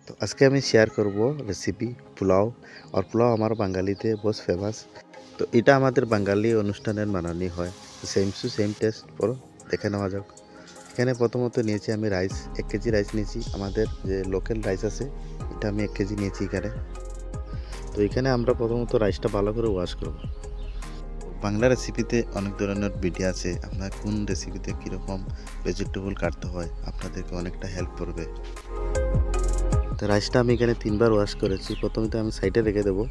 তো আজকে আমি শেয়ার করব রেসিপি পোলাও। আর পোলাও আমার বাঙালিতে বহুত ফেমাস। তো এটা আমাদের বাঙালি অনুষ্ঠানের বানানি হয়, সেম টু সেম টেস্ট। পরো দেখে নেওয়া যাক। এখানে প্রথমত নিয়েছি আমি রাইস, 1 কেজি রাইস নিয়েছি। আমাদের যে লোকাল রাইস আছে এটা আমি 1 কেজি নিয়েছি এখানে। তো এখানে আমরা প্রথমত রাইসটা ভালো করে ওয়াশ করব। বাংলা রেসিপিতে অনেক ধরনের ভিডিও আছে, আপনার কোন রেসিপিতে কীরকম ভেজিটেবল কাটতে হয় আপনাদেরকে অনেকটা হেল্প করবে। তো রাইসটা আমি এখানে 3বার ওয়াশ করেছি। প্রথমে তো আমি সাইডে রেখে দেবো।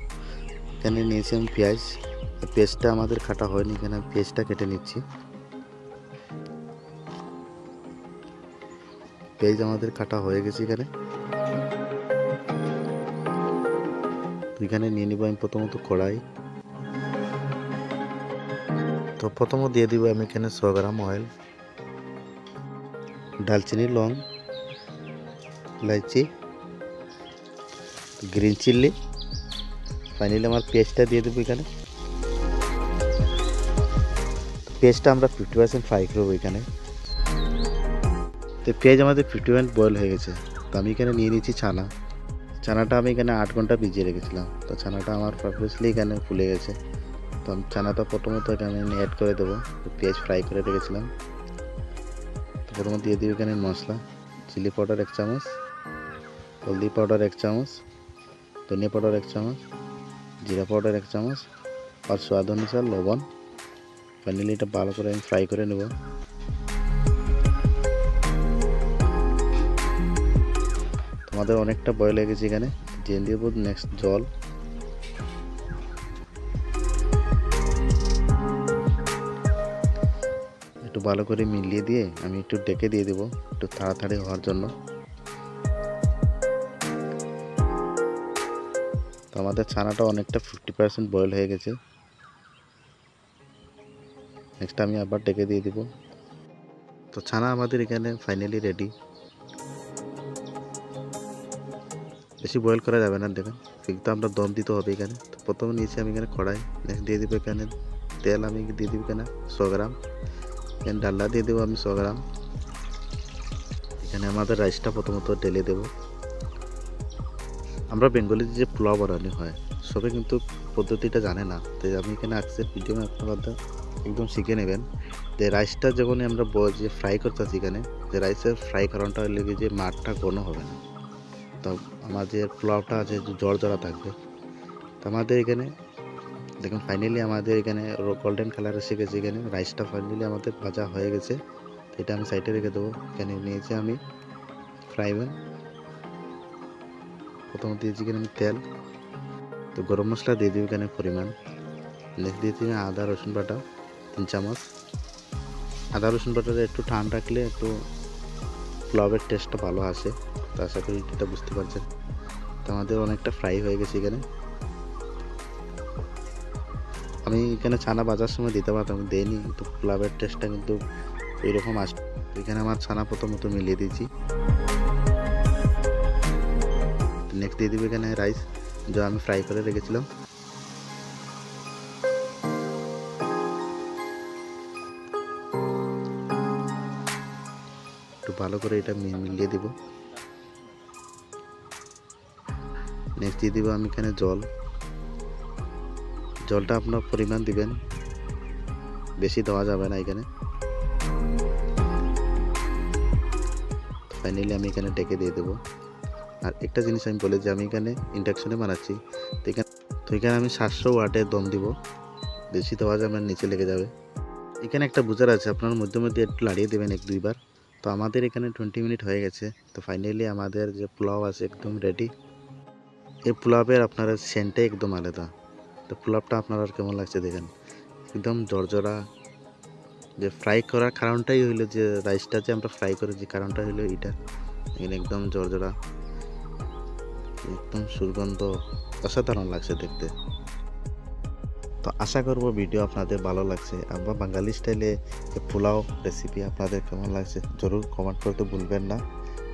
এখানে নিয়েছি আমি পেঁয়াজ। পেঁয়াজটা আমাদের কাটা হয়নি, এখানে আমি পেঁয়াজটা কেটে নিচ্ছি। পেঁয়াজ আমাদের কাটা হয়ে গেছে এখানে। এখানে নিয়ে নিব আমি প্রথমত কড়াই। তো প্রথমত দিয়ে দিব আমি এখানে 100 গ্রাম অয়েল, দালচিনি, লং, ইলাইচি, গ্রিন চিল্লি। ফাইনালি আমার পেঁয়াজটা দিয়ে দেবো এখানে। পেঁয়াজটা আমরা 50% ফ্রাই করবো এখানে। তো পেঁয়াজ আমাদের 50% বয়েল হয়ে গেছে। তো আমি এখানে নিয়ে নিচ্ছি চানাটা আমি এখানে 8 ঘন্টা ভিজিয়ে রেখেছিলাম। তো চানাটা আমার পারফেক্টলি এখানে ফুলে গেছে। তো আমি চানাটা প্রথমত এখানে অ্যাড করে দেবো। পেঁয়াজ ফ্রাই করে রেখেছিলাম। তো প্রথমত দিয়ে দিব এখানে মশলা, চিলি পাউডার 1 চামচ, হলদি পাউডার 1 চামচ, ধনিয়া পাউডার 1 চামচ, জিরা পাউডার 1 চামচ, আর স্বাদ অনুসার লবণ। ফাইনালি এটা ভালো করে আমি ফ্রাই করে নেব। আমাদের অনেকটা বয়েল হয়ে গেছে এখানে। দিয়ে দেবো নেক্সট জল। একটু ভালো করে মিলিয়ে দিয়ে আমি একটু ডেকে দিয়ে দেবো, একটু তাড়াতাড়ি হওয়ার জন্য। তো আমাদের ছানাটা অনেকটা 50% বয়েল হয়ে গেছে। নেক্সট আমি আবার ডেকে দিয়ে দিব। তো ছানা আমাদের এখানে ফাইনালি রেডি। বেশি বয়েল করা যাবে না, দেখেন কিন্তু আমরা দম দিতে হবে এখানে। তো প্রথমে নিয়েছি আমি এখানে কড়াই। নেক্সট দিয়ে দিব এখানে তেল, আমি দিয়ে দিব এখানে 100 গ্রাম। এখানে ডালডা দিয়ে দেবো আমি 100 গ্রাম। এখানে আমাদের রাইসটা প্রথমত ঢেলে দেব। আমরা বেঙ্গলিতে যে পোলাও বানানো হয় সবে কিন্তু পদ্ধতিটা জানে না। তো আমি এখানে আজকের ভিডিও আপনাদের একদম শিখে নেবেন যে রাইসটা যখন আমরা যে ফ্রাই করতেছি এখানে, যে রাইসের ফ্রাই কারণটা হলে যে মাঠটা ঘন হবে না। তো আমাদের পোলাওটা আছে জড়জড়া থাকবে। তো আমাদের এখানে দেখুন ফাইনালি আমাদের এখানে গোল্ডেন কালার এসে গেছে। এখানে রাইসটা ফাইনালি আমাদের ভাজা হয়ে গেছে। তো এটা আমি সাইডে রেখে দেবো। এখানে নিয়েছি আমি ফ্রাই প্যান। প্রথমত দিয়েছি এখানে আমি তেল। তো গরম মশলা দিয়ে দিই এখানে পরিমাণ। নেক্সট দিয়েছি আমি আদা রসুন বাটা 3 চামচ। আদা রসুন বাটাটা একটু ঠান্ডা রাখলে একটু পোলাওয়ের টেস্টটা ভালো আসে। তো আশা করি এটা বুঝতে পারছেন। তো আমাদের অনেকটা ফ্রাই হয়ে গেছে এখানে। আমি এখানে ছানা ভাজার সময় দিতে পারতাম, দেয়নি, তো পোলাওয়ের টেস্টটা কিন্তু এইরকম আসে। এখানে আমার ছানা প্রথমত মিলিয়ে দিয়েছি। নেক্সট দিয়ে দিব এখানে রাইস যা আমি ফ্রাই করে রেখেছিলাম। একটু ভালো করে এটা মিলিয়ে দিব। নেক্সট দিয়ে দিব আমি এখানে জলটা আপনার পরিমাণ দিবেন, বেশি দেওয়া যাবে না এখানে। ফাইনালি আমি এখানে ডেকে দিয়ে দেবো। আর একটা জিনিস আমি বলে যে আমি এখানে ইন্ডাকশনে বানাচ্ছি। তো এখানে আমি 700 ওয়াটে দম দিব, বেশি দেওয়া যাবে না, নিচে লেগে যাবে। এখানে একটা বুঝার আছে, আপনার মধ্যে মধ্যে একটু লাড়িয়ে দেবেন 1-2 বার। তো আমাদের এখানে 20 মিনিট হয়ে গেছে। তো ফাইনালি আমাদের যে পোলাও আছে একদম রেডি। এই পোলাওয়ের আপনার সেন্টটাই একদম আলাদা। তো পোলাওটা আপনার আর কেমন লাগছে দেখেন, একদম জর্জরা। যে ফ্রাই করার কারণটাই হইলো যে রাইসটা যে আমরা ফ্রাই করেছি কারণটা হইলো এটা। এখানে একদম জর্জরা, একদম সুগন্ধ, অসাধারণ লাগছে দেখতে। তো আশা করব ভিডিও আপনাদের ভালো লাগছে। আমরা বাঙালি স্টাইলে পোলাও রেসিপি আপনাদের কেমন লাগছে জরুর কমেন্ট করতে ভুলবেন না।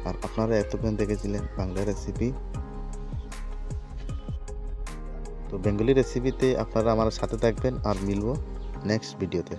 আর আপনারা এতক্ষণ দেখেছিলেন বাংলা রেসিপি। তো বেঙ্গলি রেসিপিতে আপনারা আমার সাথে থাকবেন আর মিলবো নেক্সট ভিডিওতে।